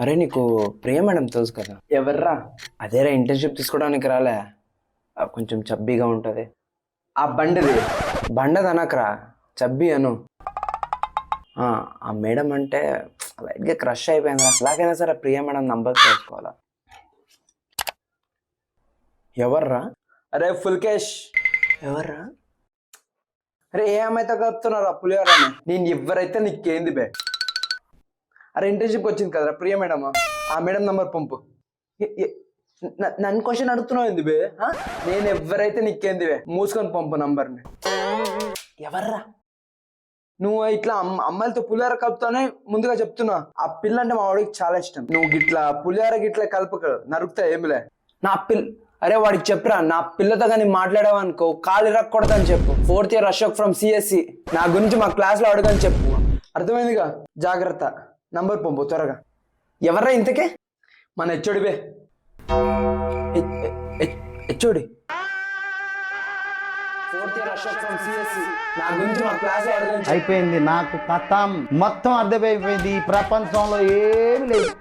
అరే నీకు ప్రియ మేడం తెలుసు కదా? ఎవర్రా? అదేరా ఇంటర్న్షిప్ తీసుకోవడానికి రాలే, కొంచెం చబ్బీగా ఉంటుంది. ఆ బండిది. బండదనకరా, చబ్బీ అను. ఆ మేడం అంటే లైట్గా క్రష్ అయిపోయింది. అలాగైనా సరే ప్రియ మేడం నంబర్ తెలుసుకోవాలా. ఎవర్రా? అరే ఫుల్కేష్. ఎవర్రా? అరే ఏ అమ్మాయితో కలుపుతున్నారా పులిహోరని? నేను ఎవరైతే నీకేంది బే? అరే ఇంటర్న్షిప్ వచ్చింది కదరా ప్రియ మేడం, ఆ మేడం నంబర్ పంపు. నన్ను క్వశ్చన్ అడుగుతున్నావు ఏంది బే? నేను ఎవరైతే నీకేంది బే? మూసుకొని పంపు నంబర్ని. ఎవర్రా? నువ్వు ఇట్లా అమ్మాయిలతో పులిహోర కలుపుతానే ముందుగా చెప్తున్నా. ఆ పిల్ల అంటే మా వాడికి చాలా ఇష్టం. నువ్వు గిట్లా పులిహోర గిట్లా కలుపుక నరుకుతా ఏమిలే. నా పిల్ల, అరే వాడికి చెప్పురా, నా పిల్లతో కానీ మాట్లాడావు అనుకో కాలు ఇరక్కూడదని చెప్పు. 4th year Ashok from CSC, నా గురించి మా క్లాస్లో అడుగని చెప్పు. అర్థమైందిగా? జాగ్రత్త. నంబర్ పంపు త్వరగా. ఎవర్రా ఇంతకే? మన హెచ్ఓడిబే. HOD 4th year Ashok from CSC, నా గురించి మా క్లాస్లో అడుగని చెప్పు. అయిపోయింది, నాకు కథం మొత్తం అర్థమైపోయింది. ఈ ప్రపంచంలో ఏమి లేదు.